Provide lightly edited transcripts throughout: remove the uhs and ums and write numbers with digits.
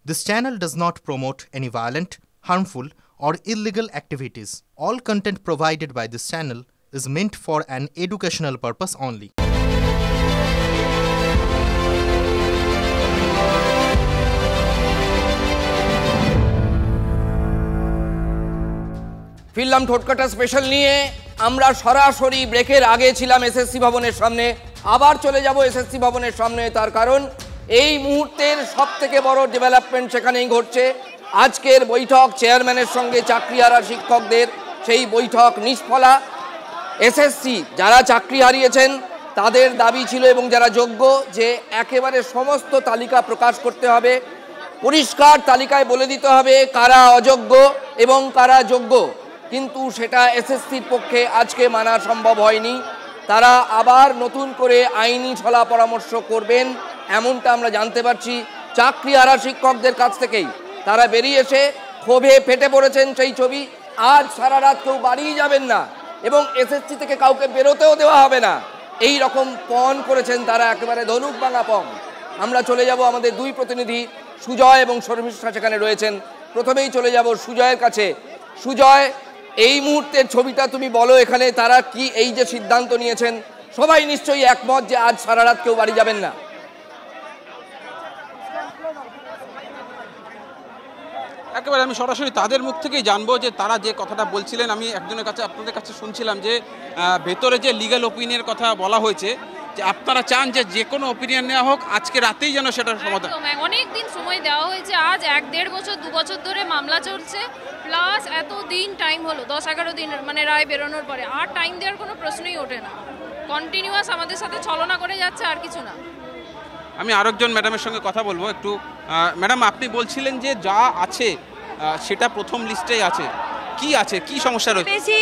This channel does not promote any violent, harmful, or illegal activities. All content provided by this channel is meant for an educational purpose only. ফিল্লাম ঠোটকাটা special নিয়ে আমরা সরাসরি ব্রেকের আগে ছিলাম SSC ভবনের সামনে, আবার চলে যাব এসএসসি ভবনের সামনে। তার কারণ এই মুহূর্তের সবথেকে বড় ডেভেলপমেন্ট সেখানেই ঘটছে। আজকের বৈঠক চেয়ারম্যানের সঙ্গে চাকরিহারা শিক্ষকদের, সেই বৈঠক নিষ্ফলা। এসএসসি যারা চাকরি হারিয়েছেন তাদের দাবি ছিল এবং যারা যোগ্য যে একেবারে সমস্ত তালিকা প্রকাশ করতে হবে, পরিষ্কার তালিকায় বলে দিতে হবে কারা অযোগ্য এবং কারা যোগ্য। কিন্তু সেটা এসএসসির পক্ষে আজকে মানা সম্ভব হয়নি। তারা আবার নতুন করে আইনি ছলা পরামর্শ করবেন এমনটা আমরা জানতে পারছি চাকরিহারা শিক্ষকদের কাছ থেকেই। তারা বেরিয়ে এসে ক্ষোভে ফেটে পড়েছেন, সেই ছবি। আজ সারা রাত কেউ বাড়িয়ে যাবেন না এবং এসএসসি থেকে কাউকে বেরোতেও দেওয়া হবে না, এই রকম পণ করেছেন তারা, একেবারে ধনুক ভাঙা পণ। আমরা চলে যাব আমাদের দুই প্রতিনিধি সুজয় এবং শর্মিষ্ঠা সেখানে রয়েছেন। প্রথমেই চলে যাব সুজয়ের কাছে। সুজয়, এই মুহূর্তের ছবিটা তুমি বলো, এখানে তারা কি এই যে সিদ্ধান্ত নিয়েছেন, সবাই নিশ্চয়ই একমত যে আজ সারা রাত কেউ বাড়ি যাবেন না। একেবারে আমি সরাসরি তাদের মুখ থেকেই জানবো যে তারা যে কথাটা বলছিলেন। আমি একজনের কাছে আপনাদের কাছে শুনছিলাম যে ভেতরে যে লিগ্যাল ওপিনিয়নের কথা বলা হয়েছে, যে আপনারা চান যে যে কোনো ওপিনিয়ন নেওয়া হোক আজকে রাতেই যেন সেটার সমাধান। অনেক দিন সময় দেওয়া হয়েছে, আজ 1-1.5 বছর 2 বছর ধরে মামলা চলছে, প্লাস এত দিন টাইম হলো 10-11 দিন মানে রায় বেরোনোর পরে, আর টাইম দেওয়ার কোনো প্রশ্নই ওঠে না। কন্টিনিউয়াস আমাদের সাথে ছলনা করে যাচ্ছে, আর কিছু না। আমি আরেকজন ম্যাডামের সঙ্গে কথা বলবো একটু। ম্যাডাম, আপনি বলছিলেন যে যা আছে সেটা প্রথম লিস্টেই আছে, কি আছে, কি সমস্যা রয়েছে? বেশি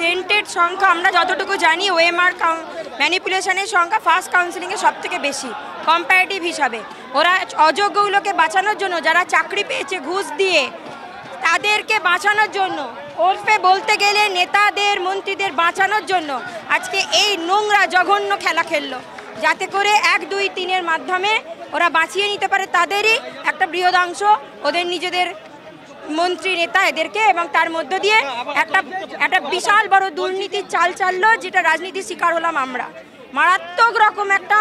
টেন্টেড সংখ্যা আমরা যতটুকু জানি, ওএমআর ম্যানিপুলেশনের সংখ্যা ফার্স্ট কাউন্সিলিংয়ে সব থেকে বেশি কম্পারেটিভ হিসাবে। ওরা অযোগ্যগুলোকে বাঁচানোর জন্য, যারা চাকরি পেয়েছে ঘুষ দিয়ে, তাদেরকে বাঁচানোর জন্য, ওরফে বলতে গেলে নেতাদের মন্ত্রীদের বাঁচানোর জন্য আজকে এই নোংরা জঘন্য খেলা খেললো, যাতে করে 1, 2, 3-এর মাধ্যমে ওরা বাঁচিয়ে নিতে পারে তাদেরই একটা বৃহদাংশ, ওদের নিজেদের মন্ত্রী নেতা এদেরকে, এবং তার মধ্য দিয়ে একটা বিশাল বড় দুর্নীতির চাল চাললো, যেটা রাজনীতির শিকার হলাম আমরা। মারাত্মক রকম একটা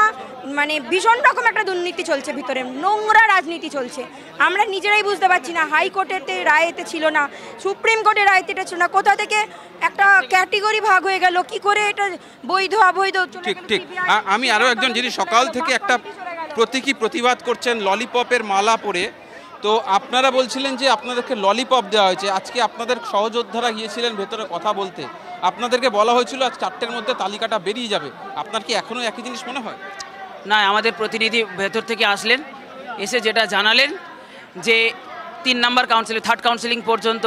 মানে ভীষণ রকম একটা দুর্নীতি চলছে, ভিতরে নোংরা রাজনীতি চলছে। আমরা নিজেরাই বুঝতে পারছি না। হাইকোর্টের রায় এতে ছিল না, সুপ্রিম কোর্টের রায় এটা ছিল না, কোথা থেকে একটা ক্যাটেগরি ভাগ হয়ে গেল, কি করে এটা বৈধ অবৈধ। ঠিক ঠিক। আমি আরও একজন যিনি সকাল থেকে একটা প্রতীকী প্রতিবাদ করছেন ললিপপের মালা পরে, তো আপনারা বলছিলেন যে আপনাদেরকে ললিপপ দেওয়া হয়েছে। আজকে আপনাদের সহযোদ্ধারা গিয়েছিলেন ভেতরে কথা বলতে, আপনাদেরকে বলা হয়েছিল আজ 4টের মধ্যে তালিকাটা বেরিয়ে যাবে। আপনার কি এখনও একই জিনিস মনে হয়? না, আমাদের প্রতিনিধি ভেতর থেকে আসলেন, এসে যেটা জানালেন যে 3 নম্বর কাউন্সিলিং, 3rd কাউন্সিলিং পর্যন্ত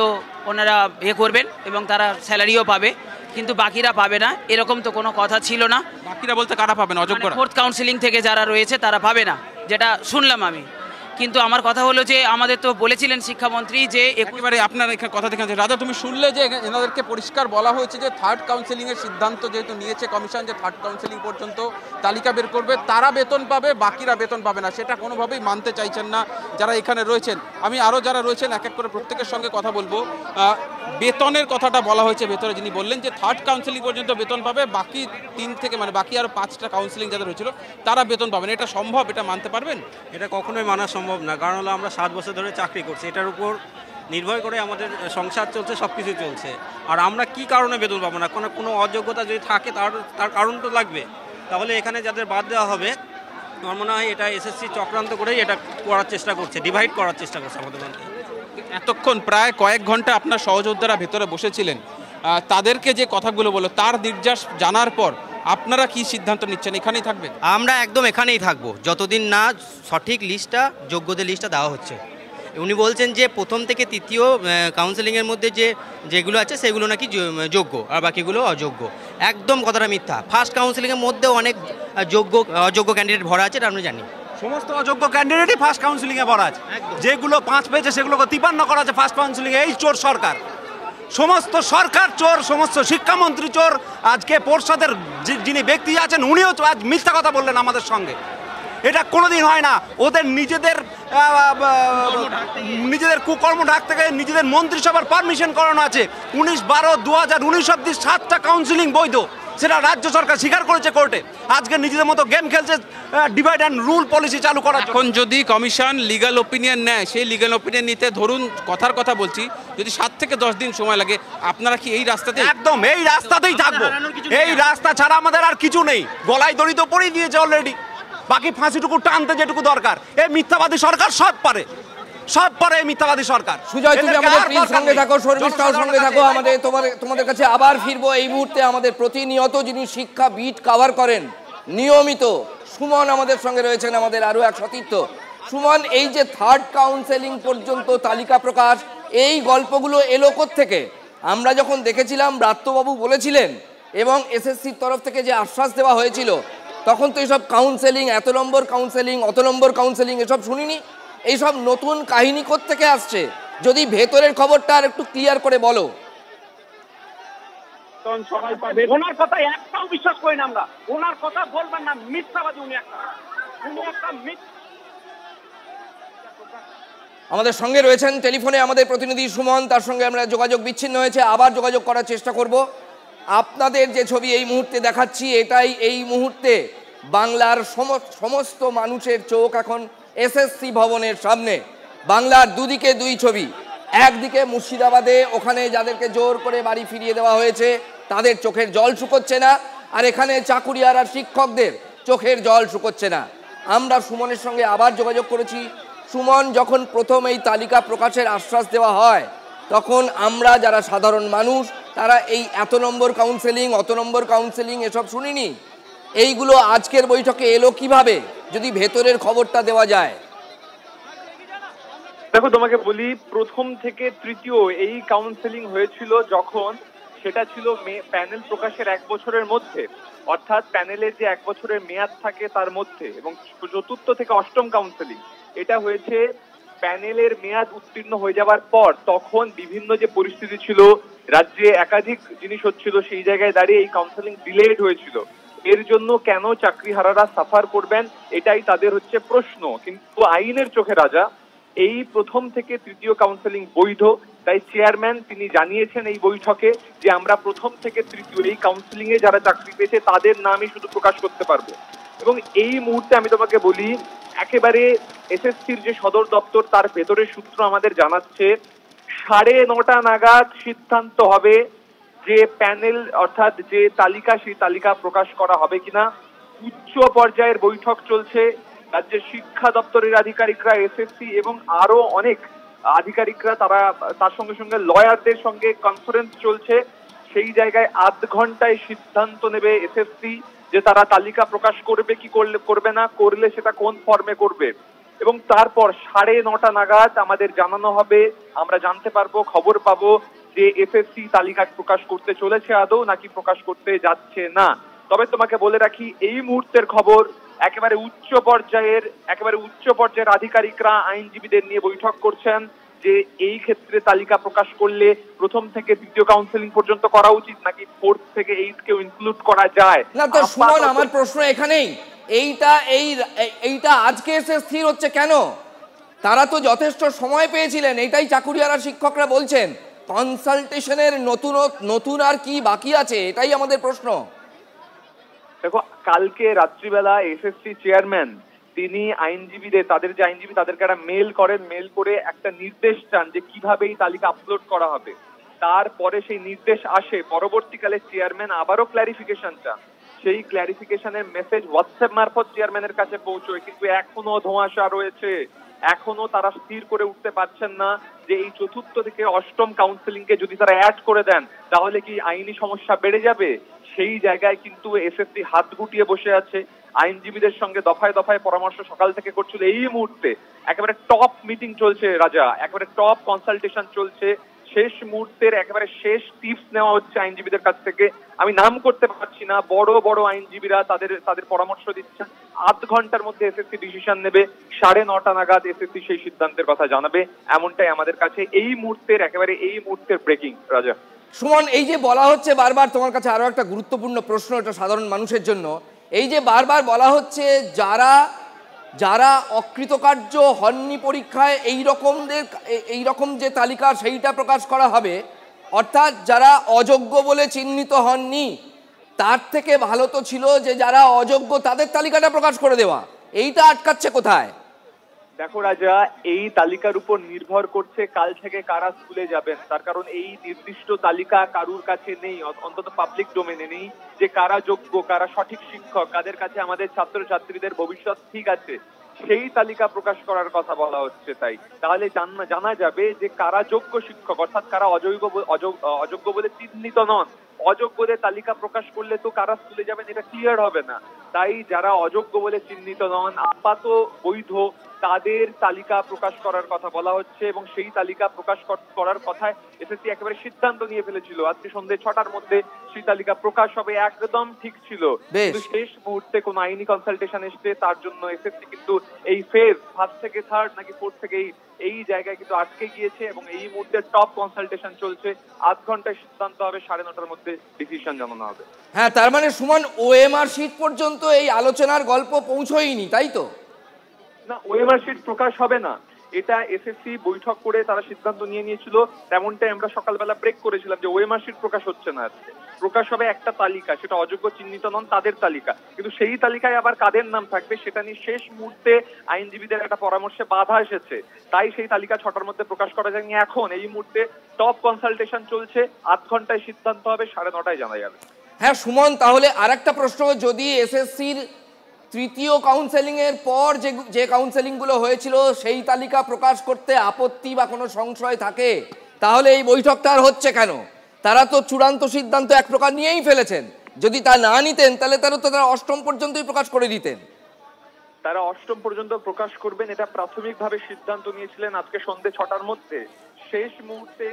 ওনারা করবেন এবং তারা স্যালারিও পাবে, কিন্তু বাকিরা পাবে না, এরকম তো কোনো কথা ছিল না। বাকিরা বলতে কারা পাবে না? অযোগ্যরা। 4th কাউন্সিলিং থেকে যারা রয়েছে তারা পাবে না, যেটা শুনলাম আমি। কিন্তু আমার কথা হলো যে আমাদের তো বলেছিলেন শিক্ষামন্ত্রী যে একেবারে আপনার এখানে কথা দেখেন। রাজা, তুমি শুনলে যে এনাদেরকে পরিষ্কার বলা হয়েছে যে 3rd কাউন্সিলিংয়ের সিদ্ধান্ত যেহেতু নিয়েছে কমিশন, যে 3rd কাউন্সিলিং পর্যন্ত তালিকা বের করবে, তারা বেতন পাবে, বাকিরা বেতন পাবে না, সেটা কোনোভাবেই মানতে চাইছেন না যারা এখানে রয়েছেন। আমি আরও যারা রয়েছেন এক এক করে প্রত্যেকের সঙ্গে কথা বলবো। বেতনের কথাটা বলা হয়েছে ভেতরে, যিনি বললেন যে 3rd কাউন্সিলিং পর্যন্ত বেতন পাবে, বাকি 3 থেকে মানে বাকি আরও 5টা কাউন্সিলিং যাদের হয়েছিল তারা বেতন পাবেন। এটা সম্ভব? এটা মানতে পারবেন? এটা কখনোই মানা সম্ভব না, কারণ হলো আমরা 7 বছর ধরে চাকরি করছি, এটার উপর নির্ভর করে আমাদের সংসার চলছে, সব কিছু চলছে। আর আমরা কি কারণে বেতন পাবো না? কোনো অযোগ্যতা যদি থাকে তার কারণ তো লাগবে। তাহলে এখানে যাদের বাদ দেওয়া হবে, আমার মনে হয় এটা এসএসসি চক্রান্ত করেই এটা করার চেষ্টা করছে, ডিভাইড করার চেষ্টা করছে আমাদের মধ্যে। এতক্ষণ প্রায় কয়েক ঘন্টা আপনার সহযোদ্ধারা ভেতরে বসেছিলেন, তাদেরকে যে কথাগুলো বলো তার নির্যাস জানার পর আপনারা কি সিদ্ধান্ত নিচ্ছেন? এখানেই থাকবেন? আমরা একদম এখানেই থাকবো যতদিন না সঠিক লিস্টটা, যোগ্যদের লিস্টটা দেওয়া হচ্ছে। উনি বলছেন যে প্রথম থেকে 3য় কাউন্সিলিংয়ের মধ্যে যেগুলো আছে সেগুলো নাকি যোগ্য আর বাকিগুলো অযোগ্য। একদম কথাটা মিথ্যা। ফার্স্ট কাউন্সিলিংয়ের মধ্যেও অনেক অযোগ্য ক্যান্ডিডেট ভরা আছে, এটা আমরা জানি। সমস্ত অযোগ্য ক্যান্ডিডেটই ফার্স্ট কাউন্সিলিংয়ে ভরা আছে। যেগুলো 5 পেয়েছে সেগুলোকে 53 করা আছে ফার্স্ট কাউন্সিলিংয়ে। এই চোর সরকার, সমস্ত সরকার চোর, সমস্ত শিক্ষামন্ত্রী চোর। আজকে পর্ষদের যিনি ব্যক্তি আছেন উনিও আজ মিথ্যা কথা বললেন আমাদের সঙ্গে। এটা কোনোদিন হয় না। ওদের নিজেদের কুকর্ম ঢাকতে গেলে নিজেদের মন্ত্রিসভার পারমিশন করানো আছে। 19/12/2019 অব্দি 7টা কাউন্সিলিং বৈধ, সেটা রাজ্য সরকার স্বীকার করেছে কোর্টে। আজকে নিজেদের মতো গেম খেলছে ডিভাইড অ্যান্ড রুল পলিসি চালু করার জন্য। এখন যদি কমিশন লিগ্যাল ওপিনিয়ন নেয়, সেই লিগ্যাল ওপিনিয়ন নিতে ধরুন কথার কথা বলছি, যদি 7 থেকে 10 দিন সময় লাগে, আপনারা কি এই রাস্তাতে? একদম এই রাস্তাতেই থাকবো। এই রাস্তা ছাড়া আমাদের আর কিছু নেই। গলায় দড়ি তো পড়েই দিয়েছে অলরেডি, বাকি ফাঁসিটুকু টানতে যেটুকু দরকার। এই মিথ্যাবাদী সরকার সব পারে এই মিথ্যাবাদী সরকার। সুজয়, তুমি আমাদের প্লিজ সঙ্গে থাকো, শর্মিষ্ঠাও সঙ্গে থাকো। আমাদের তোমাদের কাছে আবার ফিরবো। এই মুহূর্তে আমাদের প্রতিনিয়ত যিনি শিক্ষা বিট কভার করেন নিয়মিত, সুমন আমাদের সঙ্গে রয়েছেন, আমাদের আরো এক সতীর্থ। সুমন, এই যে থার্ড কাউন্সেলিং পর্যন্ত তালিকা প্রকাশ, এই গল্পগুলো এলো থেকে? আমরা যখন দেখেছিলাম ব্রাত্যবাবু বলেছিলেন এবং এসএসসির তরফ থেকে যে আশ্বাস দেওয়া হয়েছিল, তখন তো এইসব কাউন্সেলিং, এত নম্বর কাউন্সেলিং, অত নম্বর কাউন্সেলিং, এসব শুনিনি। এইসব নতুন কাহিনী থেকে আসছে? যদি ভেতরের খবরটা আর একটু ক্লিয়ার করে বলো। ওনার কথা একটাও বিশ্বাস করি না আমরা। ওনার কথা বলবেন না, মিথ্যাবাদী উনি একটা আমাদের সঙ্গে রয়েছেন টেলিফোনে আমাদের প্রতিনিধি সুমন, তার সঙ্গে আমরা যোগাযোগ বিচ্ছিন্ন হয়েছে, আবার যোগাযোগ করার চেষ্টা করব। আপনাদের যে ছবি এই মুহূর্তে দেখাচ্ছি, এটাই এই মুহূর্তে বাংলার সমস্ত মানুষের চোখ এখন এসএসসি ভবনের সামনে। বাংলার দুদিকে দুই ছবি। একদিকে মুর্শিদাবাদে ওখানে যাদেরকে জোর করে বাড়ি ফিরিয়ে দেওয়া হয়েছে তাদের চোখের জল শুকোচ্ছে না, আর এখানে চাকুরিয়ার আর শিক্ষকদের চোখের জল শুকোচ্ছে না। আমরা সুমনের সঙ্গে আবার যোগাযোগ করেছি। সুমন, যখন প্রথম এই তালিকা প্রকাশের আশ্বাস দেওয়া হয়, তখন আমরা যারা সাধারণ মানুষ তারা এই এত নম্বর কাউন্সেলিং, অত নম্বর কাউন্সেলিং এসব শুনিনি। এইগুলো আজকের বৈঠকে এলো কিভাবে, যদি ভেতরের খবরটা দেওয়া যায়? দেখো, তোমাকে বলি, প্রথম থেকে তৃতীয় এই কাউন্সেলিং হয়েছিল যখন সেটা ছিল প্যানেল প্রকাশের 1 বছরের মধ্যে, অর্থাৎ প্যানেলের যে 1 বছরের মেয়াদ থাকে তার মধ্যে, এবং চতুর্থ থেকে অষ্টম কাউন্সেলিং এটা হয়েছে প্যানেলের মেয়াদ উত্তীর্ণ হয়ে যাওয়ার পর। তখন বিভিন্ন যে পরিস্থিতি ছিল, রাজ্যে একাধিক জিনিস হচ্ছিল, সেই জায়গায় দাঁড়িয়ে এই কাউন্সেলিং ডিলেড হয়েছিল। এর জন্য কেন চাকরিহারারা সাফার করবেন, এটাই তাদের হচ্ছে প্রশ্ন। কিন্তু আইনের চোখে রাজা, এই প্রথম থেকে তৃতীয় কাউন্সেলিং বৈধ। তাই চেয়ারম্যান তিনি জানিয়েছেন এই বৈঠকে যে আমরা প্রথম থেকে তৃতীয় এই কাউন্সেলিং এ যারা চাকরি পেয়েছে তাদের নামই শুধু প্রকাশ করতে পারবো। এবং এই মুহূর্তে আমি তোমাকে বলি, একেবারে এসএসসির যে সদর দপ্তর তার ভেতরের সূত্র আমাদের জানাচ্ছে 9:30 নাগাদ সিদ্ধান্ত হবে যে প্যানেল অর্থাৎ যে তালিকা, সেই তালিকা প্রকাশ করা হবে কিনা। উচ্চ পর্যায়ের বৈঠক চলছে, রাজ্যের শিক্ষা দপ্তরের আধিকারিকরা, এসএসসি এবং আরো অনেক আধিকারিকরা, তারা তার সঙ্গে সঙ্গে লয়ারদের সঙ্গে কনফারেন্স চলছে। সেই জায়গায় 8 ঘন্টায় সিদ্ধান্ত নেবে এসএসসি যে তারা তালিকা প্রকাশ করবে কি করবে না, করলে সেটা কোন ফর্মে করবে। এবং তারপর 9:30 নাগাদ আমাদের জানানো হবে, আমরা জানতে পারবো, খবর পাবো যে এসএসসি তালিকা প্রকাশ করতে চলেছে আদৌ নাকি প্রকাশ করতে যাচ্ছে না। তবে তোমাকে বলে রাখি, এই মুহূর্তের খবর একেবারে উচ্চ পর্যায়ের আধিকারিকরা আইনজীবীদের নিয়ে বৈঠক করছেন যে এই ক্ষেত্রে তালিকা প্রকাশ করলে প্রথম থেকে তৃতীয় কাউন্সেলিং পর্যন্ত করা উচিত নাকি 4th থেকে 8th কেও ইনক্লুড করা যায় না। তো শুনুন, আমার প্রশ্ন এখানেই, এইটা আজকে এসে স্থির হচ্ছে কেন? তারা তো যথেষ্ট সময় পেয়েছিলেন, এটাই চাকুরিয়ারা শিক্ষকরা বলছেন। কনসালটেশনের নতুন আর কি বাকি আছে, এটাই আমাদের প্রশ্ন। দেখো, কালকে রাত্রিবেলা এসএসসি চেয়ারম্যান তিনি আইনজীবীদের, তাদের যে আইনজীবী তাদেরকে একটা মেল করেন, মেল করে একটা নির্দেশ চান যে কিভাবে এই তালিকা আপলোড করা হবে। তারপরে সেই নির্দেশ আসে, পরবর্তীকালে চেয়ারম্যান আবারও ক্ল্যারিফিকেশন চান। সেই ক্ল্যারিফিকেশনের মেসেজ হোয়াটসঅ্যাপ মারফত চেয়ারম্যানের কাছে পৌঁছয়, কিন্তু এখনো ধোঁয়াশা রয়েছে। এখনো তারা স্থির করে উঠতে পারছেন না যে এই চতুর্থ থেকে অষ্টম কাউন্সেলিং কে যদি তারা অ্যাড করে দেন তাহলে কি আইনি সমস্যা বেড়ে যাবে। সেই জায়গায় কিন্তু এসএসসি হাত গুটিয়ে বসে আছে। আইনজীবীদের সঙ্গে দফায় দফায় পরামর্শ সকাল থেকে করছিল। এই মুহূর্তে একেবারে টপ মিটিং চলছে রাজা, একেবারে টপ কনসালটেশন চলছে। শেষ মুহূর্তের একেবারে শেষ টিপস নেওয়া হচ্ছে আইনজীবীদের কাছ থেকে। আমি নাম করতে পারছি না, বড় বড় আইনজীবীরা তাদের পরামর্শ দিচ্ছেন। 8 ঘন্টার মধ্যে এসএসসি ডিসিশন নেবে, 9:30 নাগাদ এসএসসি সেই সিদ্ধান্তের কথা জানাবে, এমনটাই আমাদের কাছে এই মুহূর্তের ব্রেকিং। রাজা, সুমন, এই যে বলা হচ্ছে বারবার, তোমার কাছে আরো একটা গুরুত্বপূর্ণ প্রশ্ন, এটা সাধারণ মানুষের জন্য। এই যে বারবার বলা হচ্ছে যারা যারা অকৃতকার্য হননি পরীক্ষায় এই রকম যে তালিকা সেইটা প্রকাশ করা হবে, অর্থাৎ যারা অযোগ্য বলে চিহ্নিত হননি, তার থেকে ভালো তো ছিল যে যারা অযোগ্য তাদের তালিকাটা প্রকাশ করে দেওয়া। এইটা আটকাচ্ছে কোথায়? দেখো রাজা, এই তালিকার উপর নির্ভর করছে কাল থেকে কারা স্কুলে যাবেন। তার কারণ এই নির্দিষ্ট তালিকা কারুর কাছে নেই, অন্তত পাবলিক ডোমেনে নেই, যে কারা যোগ্য, কারা সঠিক শিক্ষক, কাদের কাছে আমাদের ছাত্রছাত্রীদের ভবিষ্যৎ ঠিক আছে, সেই তালিকা প্রকাশ করার কথা বলা হচ্ছে। তাই তাহলে জানা যাবে যে কারা যোগ্য শিক্ষক, অর্থাৎ কারা অযোগ্য বলে চিহ্নিত নন। অযোগ্যদের তালিকা প্রকাশ করলে তো কারা স্কুলে যাবেন এটা ক্লিয়ার হবে না। তাই যারা অযোগ্য বলে চিহ্নিত নন, আপাত বৈধ, তাদের তালিকা প্রকাশ করার কথা বলা হচ্ছে এবং সেই তালিকা প্রকাশ করার কথায় এসএসসি একেবারে সিদ্ধান্ত নিয়ে ফেলেছিল। আজকে সন্ধ্যে 6টার মধ্যে সেই তালিকা প্রকাশ হবে, একদম ঠিক ছিল। কিন্তু শেষ মুহূর্তে কোন আইনি কনসালটেশন এসছে, তার জন্য এসএসসি কিন্তু এই ফেজ 1 থেকে 3 নাকি 4 থেকে এই জায়গায় কিন্তু আটকে গিয়েছে এবং এই মুহূর্তে টপ কনসালটেশন চলছে। 8 ঘন্টায় সিদ্ধান্ত হবে, 9:30টার মধ্যে ডিসিশন জানানো হবে। হ্যাঁ, তার মানে সুমন, ওএমআর শিট পর্যন্ত এই আলোচনার গল্প পৌঁছয়নি, তাই তো? না, ওএমআর শিট প্রকাশ হবে না, এটা এসএসসি বৈঠক করে তারা সিদ্ধান্ত নিয়েছিল। তেমনটাই আমরা সকালবেলা ব্রেক করেছিলাম যে ওএমআর শিট প্রকাশ হচ্ছে না, প্রকাশ হবে একটা তালিকা, সেটা অযোগ্য চিহ্নিত নন তাদের তালিকা। কিন্তু সেই তালিকায় আবার কাদের নাম থাকবে সেটা নিয়ে শেষ মুহূর্তে আইনজীবীদের একটা পরামর্শে বাধা এসেছে। তাই সেই তালিকা 6টার মধ্যে প্রকাশ করা যায়নি। এখন এই মুহূর্তে টপ কনসালটেশন চলছে, 8 ঘন্টায় সিদ্ধান্ত হবে, 9:30টায় জানা যাবে। হ্যাঁ সুমন, তাহলে আরেকটা প্রশ্ন, যদি এসএসসির তৃতীয় কাউন্সেলিং এর পর যে কাউন্সেলিং গুলো হয়েছিল সেই তালিকা প্রকাশ করতে আপত্তি বা কোনো সংশয় থাকে, তাহলে এই বৈঠকটা আর হচ্ছে কেন? তারা তো চূড়ান্ত সিদ্ধান্ত এক প্রকার নিয়েই ফেলেছেন। যদি তা না নিতেন তাহলে তারা 8ম পর্যন্তই প্রকাশ করে দিতেন। তারা 8ম পর্যন্ত প্রকাশ করবেন এটা প্রাথমিকভাবে সিদ্ধান্ত নিয়েছিলেন আজকে সন্ধ্যে 6টার মধ্যে। শেষ মুহূর্তে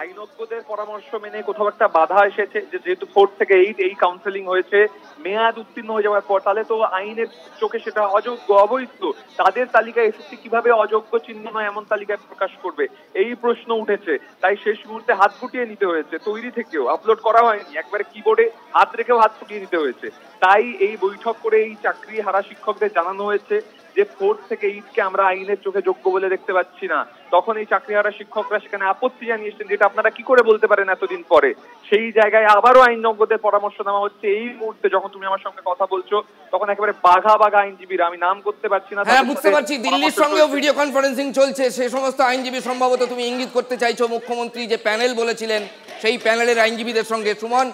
আইনজ্ঞদের পরামর্শ মেনে কোথাও একটা বাধা এসেছে, যেহেতু 4 থেকে 8 এই কাউন্সেলিং হয়েছে, মেয়াদ উত্তীর্ণ হয়ে যাওয়ার পর তাহলে তো আইনের চোখে সেটা অযোগ্য, অবৈধ। তাদের তালিকায় এসএসসি কিভাবে অযোগ্য চিহ্ন নয় এমন তালিকায় প্রকাশ করবে, এই প্রশ্ন উঠেছে। তাই শেষ মুহূর্তে হাত ফুটিয়ে নিতে হয়েছে, তৈরি থেকেও আপলোড করা হয়নি, একবারে কিবোর্ডে হাত রেখেও হাত ফুটিয়ে নিতে হয়েছে। তাই এই বৈঠক করে এই চাকরি হারা শিক্ষকদের জানানো হয়েছে যে 4 থেকে 8কে আমরা আইনের চোখে যোগ্য বলে দেখতে পাচ্ছি না। তখন এই চাকরিহারা শিক্ষকরা সেখানে আপত্তি জানিয়েছেন, যেটা আপনারা কি করে বলতে পারেন এতদিন পরে। সেই জায়গায় আবারও আইনজ্ঞদের পরামর্শ নেওয়া হচ্ছে। এই মুহূর্তে যখন তুমি আমার সঙ্গে কথা বলছো তখন একেবারে বাঘা আইনজীবীরা, আমি নাম করতে পারছি না। হ্যাঁ বুঝতে পারছি, দিল্লির সঙ্গেও ভিডিও কনফারেন্সিং চলছে, সেই সমস্ত আইনজীবী সম্ভবত তুমি ইঙ্গিত করতে চাইছো মুখ্যমন্ত্রী যে প্যানেল বলেছিলেন সেই প্যানেলের আইনজীবীদের সঙ্গে। সুমন,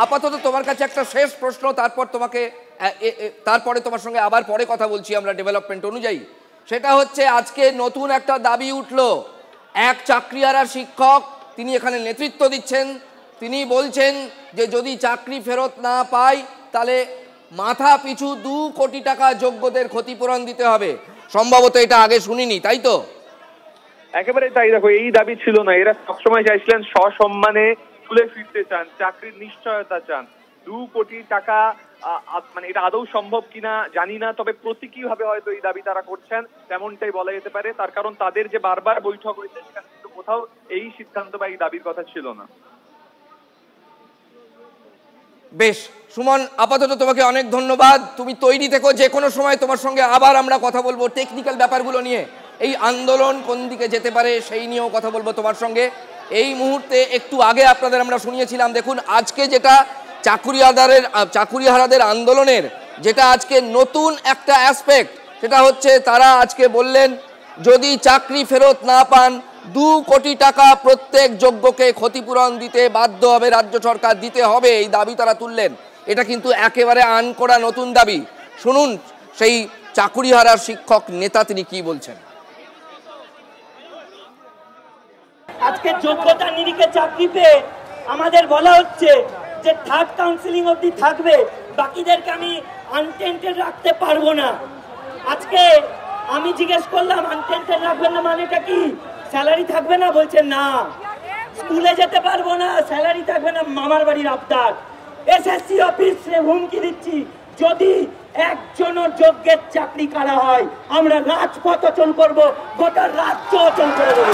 আপাতত তোমার কাছে একটা শেষ প্রশ্ন, তারপরে তোমার সঙ্গে আবার পরে কথা বলছি আমরা ডেভেলপমেন্ট অনুযায়ী। সেটা হচ্ছে আজকে নতুন একটা দাবি উঠলো। এক চাকরিহারা শিক্ষক, তিনি এখানে নেতৃত্ব দিচ্ছেন, তিনি বলছেন যে যদি চাকরি ফেরত না পায় তাহলে মাথা পিছু 2 কোটি টাকা যোগ্যদের ক্ষতিপূরণ দিতে হবে। সম্ভবত এটা আগে শুনিনি, তাই তো? একেবারে তাই। দেখো, এই দাবি ছিল না, এরা সবসময় চাইছিলেন সসম্মানে স্কুলে ফিরতে চান, চাকরির নিশ্চয়তা চান। 2 কোটি টাকা মানে এটা আদৌ সম্ভব কিনা জানি না, তবে প্রতীকীভাবে হয়তো এই দাবি তারা করছেন, তেমনটাই বলা যেতে পারে। তার কারণ তাদের যে বারবার বৈঠক হয়েছে সেখানে কিন্তু কোথাও এই সিদ্ধান্ত বা এই দাবির কথা ছিল না। বেশ সুমন, আপাতত তোমাকে অনেক ধন্যবাদ। তুমি তৈরি থেকো, যে কোনো সময় তোমার সঙ্গে আবার আমরা কথা বলবো টেকনিক্যাল ব্যাপারগুলো নিয়ে। এই আন্দোলন কোন দিকে যেতে পারে সেই নিয়েও কথা বলবো তোমার সঙ্গে। এই মুহূর্তে একটু আগে আপনাদের আমরা শুনিয়েছিলাম, দেখুন আজকে যেটা চাকুরিহারাদের আন্দোলনের যেটা আজকে নতুন একটা অ্যাসপেক্ট, সেটা হচ্ছে তারা আজকে বললেন যদি চাকরি ফেরত না পান 2 কোটি টাকা প্রত্যেক যোগ্যকে ক্ষতিপূরণ দিতে বাধ্য হবে রাজ্য সরকার, দিতে হবে, এই দাবি তারা তুললেন। এটা কিন্তু একেবারে আনকোড়া নতুন দাবি। শুনুন সেই চাকুরিহারার শিক্ষক নেতা তিনি কি বলছেন। আজকে যোগ্যতা নিরিখে চাকরি পেয়ে আমাদের বলা হচ্ছে যে 3rd কাউন্সিলিং অবধি থাকবে, বাকিদেরকে আমি আনটেন্টেড রাখতে পারবো না। আজকে আমি জিজ্ঞেস করলাম আনটেন্টেড রাখবেন না মানেটা কি? স্যালারি থাকবে না? বলছেন না। স্কুলে যেতে পারবো না, স্যালারি থাকবে না, মামার বাড়ির আবদার। এসএসসি অফিসে হুমকি দিচ্ছি, যদি একজনের যোগ্যের চাকরি কাটা হয় আমরা রাজপথ অচল করবো, গোটা রাজ্য অচল করে দেবো।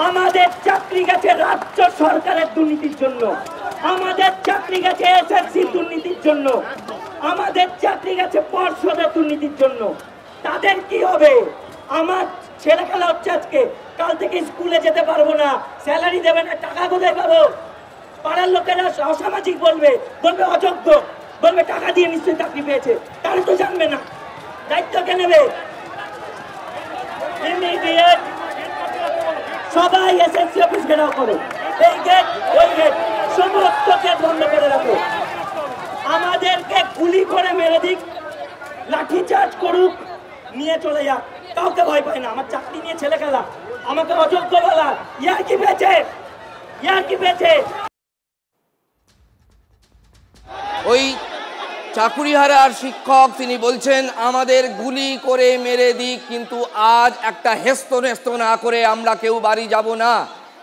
আমাদের চাকরি গেছে রাজ্য সরকারের দুর্নীতির জন্য। আমাদের চাকরি গেছে এসএসসি দুর্নীতির জন্য, আমাদের চাকরি গেছে পর্ষদের দুর্নীতির জন্য। তাদের কি হবে? আমার ছেলে খেলা হচ্ছে আজকে, কাল থেকে স্কুলে যেতে পারবো না, স্যালারি দেবে না, টাকা কোথায় পাবো? পাড়ার লোকেরা অসামাজিক বলবে, বলবে অযোগ্য, বলবে টাকা দিয়ে নিশ্চয়ই চাকরি পেয়েছে, তাহলে তো জানবে না, দায়িত্ব কে নেবে? ইমিডিয়েট সবাই এসএসসি অফিস ঘেরাও করো, এই গেট ওই গেট সমস্ত গেট বন্ধ করে রাখো। আমাদেরকে গুলি করে মেরে দিক, লাঠি চার্জ করুক, নিয়ে চলে যাক, কাউকে ভয় পায় না। আমার চাকরি নিয়ে ছেলে খেলা, আমাকে অযোগ্য বলা, ইয়ার কি পেয়েছে, ইয়ার কি পেয়েছে? ওই চাকুরিহারার শিক্ষক তিনি বলছেন আমাদের গুলি করে মেরে দিক, কিন্তু আজ একটা হেস্তনেস্ত না করে আমরা কেউ বাড়ি যাব না।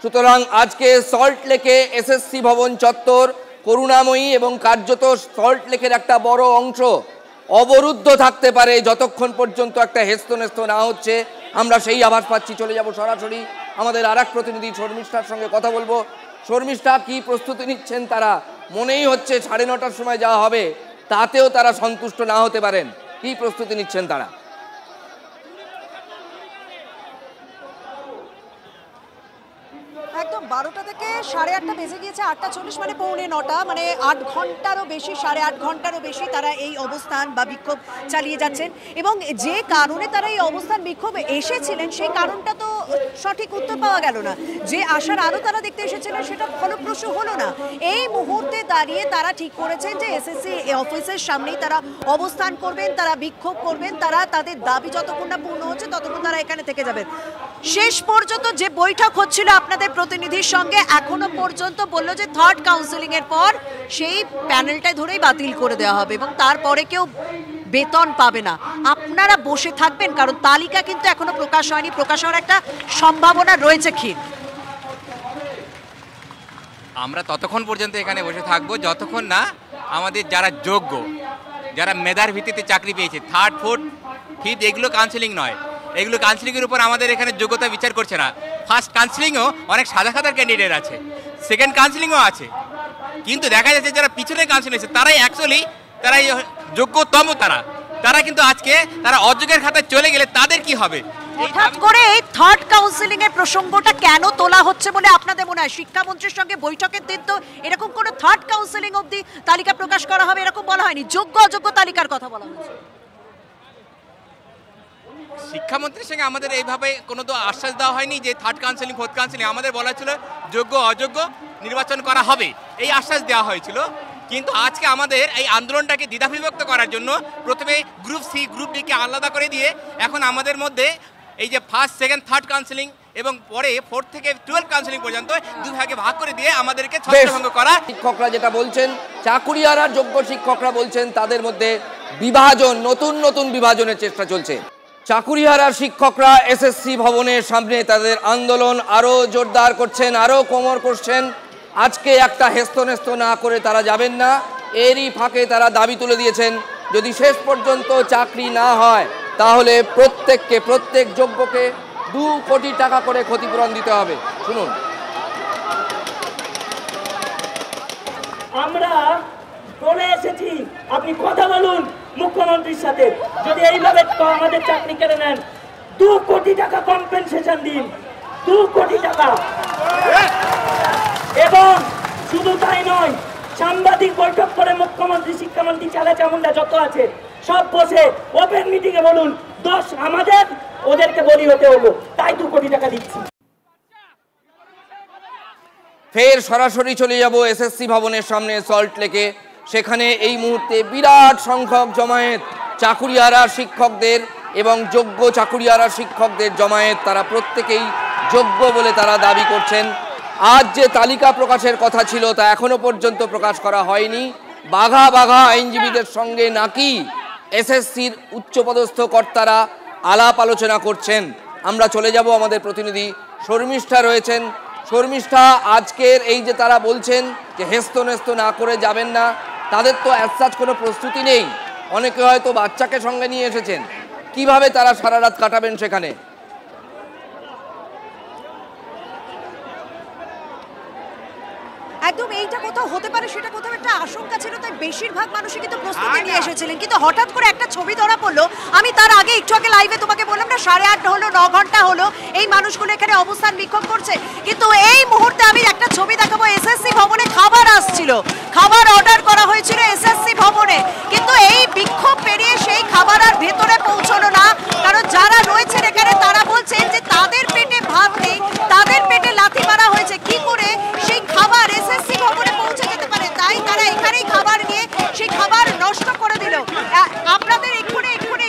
সুতরাং আজকে সল্ট লেকে এসএসসি ভবন চত্বর করুণাময়ী এবং কার্যত সল্ট লেকের একটা বড় অংশ অবরুদ্ধ থাকতে পারে যতক্ষণ পর্যন্ত একটা হেস্তনেস্ত না হচ্ছে। আমরা সেই আভাস পাচ্ছি। চলে যাব সরাসরি আমাদের আরেক প্রতিনিধি শর্মিষ্ঠার সঙ্গে কথা বলবো। শর্মিষ্ঠা, কি প্রস্তুতি নিচ্ছেন তারা? মনেই হচ্ছে 9:30টার সময় যাওয়া হবে, তাতেও তারা সন্তুষ্ট না হতে পারেন। কি প্রস্তুতি নিচ্ছেন তারা? একদম 12টা থেকে 8:30 বেজে গিয়েছে, 8:40 মানে 8:45, মানে 8 ঘন্টারও বেশি, 8.5 ঘন্টারও বেশি তারা এই অবস্থান বা বিক্ষোভ চালিয়ে যাচ্ছেন। এবং যে কারণে তারা এই অবস্থান বিক্ষোভে এসেছিলেন সেই কারণটা তো সঠিক উত্তর পাওয়া গেল না। যে আশার আলো তারা দেখতে এসেছিলেন সেটা ফলপ্রসূ হলো না। এই মুহূর্তে দাঁড়িয়ে তারা ঠিক করেছেন যে এসএসসি অফিসের সামনেই তারা অবস্থান করবেন, তারা বিক্ষোভ করবেন, তারা তাদের দাবি যতক্ষণ না পূর্ণ হচ্ছে ততক্ষণ তারা এখানে থেকে যাবেন। শেষ পর্যন্ত যে বৈঠক হচ্ছিল আপনাদের প্রতিনিধির সঙ্গে, এখনো পর্যন্ত বললো যে 3rd কাউন্সেলিং এর পর সেই প্যানেলটা ধরেই বাতিল করে দেওয়া হবে এবং তারপরে কেউ বেতন পাবে না। আপনারা বসে থাকবেন? কারণ তালিকা কিন্তু এখনো প্রকাশ হয়নি, প্রকাশ হওয়ার একটা সম্ভাবনা রয়েছে ক্ষীণ। আমরা ততক্ষণ পর্যন্ত এখানে বসে থাকবো যতক্ষণ না আমাদের যারা যোগ্য, যারা মেধার ভিত্তিতে চাকরি পেয়েছে, 3rd, 4th, 5th, এগুলো কাউন্সেলিং নয়, এগুলো কাউন্সেলিংয়ের উপর আমাদের এখানে যোগ্যতা বিচার করছে না। 1st কাউন্সেলিংও অনেক সাদা খাতার ক্যান্ডিডেট আছে, 2nd কাউন্সেলিংও আছে, কিন্তু দেখা যাচ্ছে যারা পিছনে কাউন্সেলিং আছে তারাই অ্যাকচুয়ালি তারাই যোগ্যতম। তারা কিন্তু আজকে তারা অযোগ্যের খাতায় চলে গেলে তাদের কি হবে? হঠাৎ করে এই 3rd কাউন্সেলিং এর প্রসঙ্গটা কেন তোলা হচ্ছে বলে আপনাদের মনে হয়? শিক্ষামন্ত্রীর সঙ্গে বৈঠকের দিন তো এরকম কোনো 3rd কাউন্সেলিং অবধি তালিকা প্রকাশ করা হবে এরকম বলা হয়নি, যোগ্য অযোগ্য তালিকার কথা বলা হয়েছে। শিক্ষামন্ত্রীর সঙ্গে আমাদের এইভাবে কোনো তো আশ্বাস দেওয়া হয়নি যে 3rd কাউন্সেলিং, 4th কাউন্সেলিং। আমাদের বলা ছিল যোগ্য অযোগ্য নির্বাচন করা হবে, এই আশ্বাস দেওয়া হয়েছিল। কিন্তু আজকে আমাদের এই আন্দোলনটাকে দ্বিধাবিভক্ত করার জন্য প্রথমে গ্রুপ সি, গ্রুপ ডিকে আলাদা করে দিয়ে এখন আমাদের মধ্যে এই যে 1st, 2nd, 3rd কাউন্সেলিং এবং পরে 4th থেকে 12th কাউন্সেলিং পর্যন্ত দুই ভাগে ভাগ করে দিয়ে আমাদেরকে ছত্রভঙ্গ করা। শিক্ষকরা যেটা বলছেন, চাকুরিয়ারা যোগ্য শিক্ষকরা বলছেন তাদের মধ্যে বিভাজন, নতুন নতুন বিভাজনের চেষ্টা চলছে। চাকুরিহারা শিক্ষকরা এসএসসি ভবনের সামনে তাদের আন্দোলন আরও জোরদার করছেন, আরও কোমর করছেন। আজকে একটা হেস্তনেস্ত না করে তারা যাবেন না। এরই ফাঁকে তারা দাবি তুলে দিয়েছেন যদি শেষ পর্যন্ত চাকরি না হয় তাহলে প্রত্যেক যোগ্যকে 2 কোটি টাকা করে ক্ষতিপূরণ দিতে হবে। শুনুন। আমরা বলে এসেছি, আপনি কথা বলুন মুখ্যমন্ত্রীর সাথে, যদি এইভাবে আমাদের চাকরি কেড়ে নেন 2 কোটি টাকা কম্পেনসেশন দিন, 2 কোটি টাকা। এবং শুধু তাই নয়, সাংবাদিক বৈঠক করে মুখ্যমন্ত্রী, শিক্ষামন্ত্রী, চালা চামুন্ডা যত আছে সব বসে ওপেন মিটিং এ বলুন 10 আমাদের, ওদেরকে বলি হতে হলো, তাই 2 কোটি টাকা দিচ্ছি। ফের সরাসরি চলে যাব এসএসসি ভবনের সামনে সল্ট লেকে। সেখানে এই মুহূর্তে বিরাট সংখ্যক জমায়েত, চাকুরিয়ারা শিক্ষকদের এবং যোগ্য চাকুরিয়ারা শিক্ষকদের জমায়েত। তারা প্রত্যেকেই যোগ্য বলে তারা দাবি করছেন। আজ যে তালিকা প্রকাশের কথা ছিল তা এখনো পর্যন্ত প্রকাশ করা হয়নি। বাঘা বাঘা আইনজীবীদের সঙ্গে নাকি এসএসসির উচ্চপদস্থ কর্তারা আলাপ আলোচনা করছেন। আমরা চলে যাব, আমাদের প্রতিনিধি শর্মিষ্ঠা রয়েছেন। শর্মিষ্ঠা, আজকের এই যে তারা বলছেন যে হেস্তনেস্ত না করে যাবেন না, তাদের তো অ্যাজ কোনো প্রস্তুতি নেই, অনেকে হয়তো বাচ্চাকে সঙ্গে নিয়ে এসেছেন, কিভাবে তারা সারা রাত কাটাবেন সেখানে? একদম এই এইটা কোথাও হতে পারে সেটা কোথাও একটা আশঙ্কা ছিল, তাই বেশিরভাগ মানুষই কিন্তু প্রস্তুতি নিয়ে এসেছিলেন। কিন্তু হঠাৎ করে একটা ছবি ধরা পড়লো, আমি তার আগে একটু আগে লাইভে তোমাকে বললাম না 8:30 হলো, 9 ঘন্টা হলো এই মানুষগুলো এখানে অবস্থান বিক্ষোভ করছে, কিন্তু এই মুহূর্তে আমি একটা ছবি দেখাবো, এসএসসি ভবনে খাবার আসছিল, খাবার অর্ডার করা হয়েছিল এসএসসি ভবনে, কিন্তু এই বিক্ষোভ পেরিয়ে সেই খাবার আর ভেতরে পৌঁছলো না, কারণ যারা রয়েছেন এখানে তারা বলছেন যে তাদের পেটে ভাত নেই, তাদের পেটে লাথি মারা হয়েছে, কি করে সেই খাবার এসএসসি ভবনে পৌঁছে যেতে পারে, তাই তারা এখানেই খাবার নিয়ে সেই খাবার নষ্ট করে দিল। আপনাদের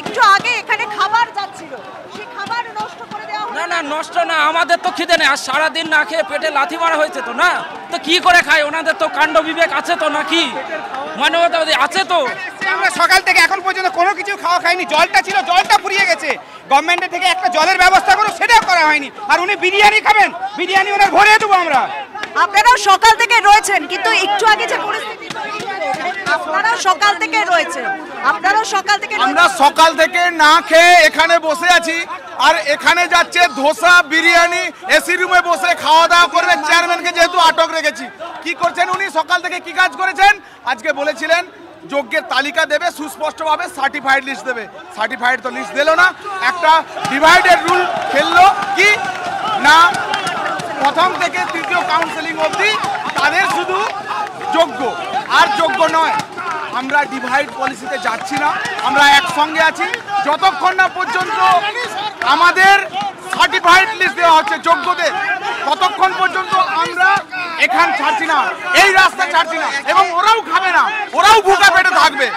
একটু আগে এখানে খাবার যাচ্ছিল, সেই খাবার নষ্ট করে দেওয়া হলো। না নষ্ট না, আমাদের তো খিদে নেই, আর সারাদিন না খেয়ে পেটে লাথি মারা হয়েছে তো, না তো কি করে খায়, ওনাদের তো কাণ্ড বিবেক আছে তো নাকি, মানবতা আছে তো। আমরা সকাল থেকে এখন পর্যন্ত কোনো কিছু খাওয়া খাইনি, জলটা ছিল জলটা ফুরিয়ে গেছে, গভর্নমেন্টের থেকে একটা জলের ব্যবস্থা করো সেটাও করা হয়নি, আর উনি বিরিয়ানি খাবেন, বিরিয়ানি ওনার ভরে দেবো আমরা। আপনারাও সকাল থেকে রয়েছেন, কিন্তু একটু আগে যে পরিস্থিতি, আপনারাও সকাল থেকে রয়েছেন, আমরা সকাল থেকে না খেয়ে এখানে বসে আছি, আর এখানে যাচ্ছে ধোসা বিরিয়ানি, এসি রুমে বসে খাওয়া দাওয়া করবে, চেয়ারম্যানকে যেহেতু আটক রেখেছি। কি করছেন উনি, সকাল থেকে কি কাজ করেছেন, আজকে বলেছিলেন যোগ্যের তালিকা দেবে, সুস্পষ্টভাবে সার্টিফাইড লিস্ট দেবে, সার্টিফাইড তো লিস্ট দিল না, একটা ডিভাইডেড রুল খেললো, কি না প্রথম থেকে তৃতীয় কাউন্সেলিং অবধি তাদের শুধু যোগ্য আর যোগ্য নয়। আমরা ডিভাইড পলিসিতে যাচ্ছি না, আমরা একসঙ্গে আছি, যতক্ষণ না পর্যন্ত আমাদের সার্টিফাইড লিস্ট দেওয়া হচ্ছে যোগ্যদের, ততক্ষণ পর্যন্ত আমরা এখান ছাড়ছি না, এই রাস্তা ছাড়ছি না, এবং ওরাও খাবে না, ওরাও ভুকা পেটে থাকবে।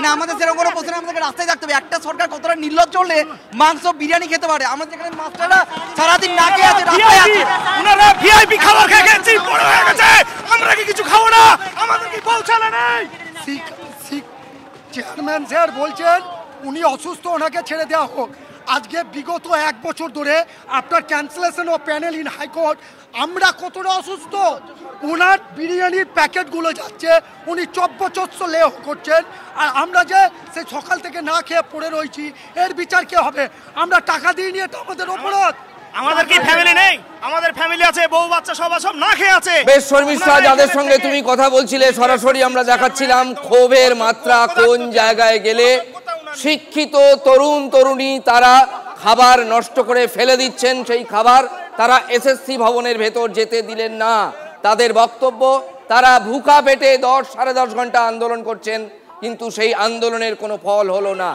না, আমাদের সেরকম কোনো প্রশ্ন, আমাদেরকে রাস্তায় থাকতে হবে। একটা সরকার কতটা নির্লজ্জ হলে মাংস বিরিয়ানি খেতে পারে, আমাদের এখানে মাস্টাররা সারাদিন না খেয়ে আছে, রাস্তায় আছে, ওনারা ভিআইপি খাবার খেয়ে গেছে, বড় হয়ে গেছে, আমরা কি কিছু খাবো না, আমাদের কি পৌঁছানো নেই। চেয়ারম্যান স্যার বলছেন উনি অসুস্থ, ওনাকে ছেড়ে দেওয়া হোক। আজকে বিগত 1 বছর ধরে আপনার ক্যান্সেলেশন ও প্যানেল ইন হাইকোর্ট, আমরা কতটা অসুস্থ, ওনার বিরিয়ানির প্যাকেটগুলো যাচ্ছে, উনি চব্বচস্য লেহ করছেন, আর আমরা যে সে সকাল থেকে না খেয়ে পড়ে রয়েছি, এর বিচার কে হবে? আমরা টাকা দিয়ে নিয়ে তো আমাদের অপরাধ। আমাদের কি ফ্যামিলি নেই? আমাদের ফ্যামিলি আছে, বউ বাচ্চা সব না খেয়ে আছে। বেশ শর্মিষ্ঠা, যাদের সঙ্গে তুমি কথা বলছিলে সরাসরি আমরা দেখাচ্ছিলাম ক্ষোভের মাত্রা কোন জায়গায় গেলে শিক্ষিত তরুণ তরুণী তারা খাবার নষ্ট করে ফেলে দিচ্ছেন, সেই খাবার তারা এসএসসি ভবনের ভেতর যেতে দিলেন না। তাদের বক্তব্য, তারা ভুকা পেটে 10 সাড়ে 10 ঘন্টা আন্দোলন করছেন, কিন্তু সেই আন্দোলনের কোনো ফল হলো না।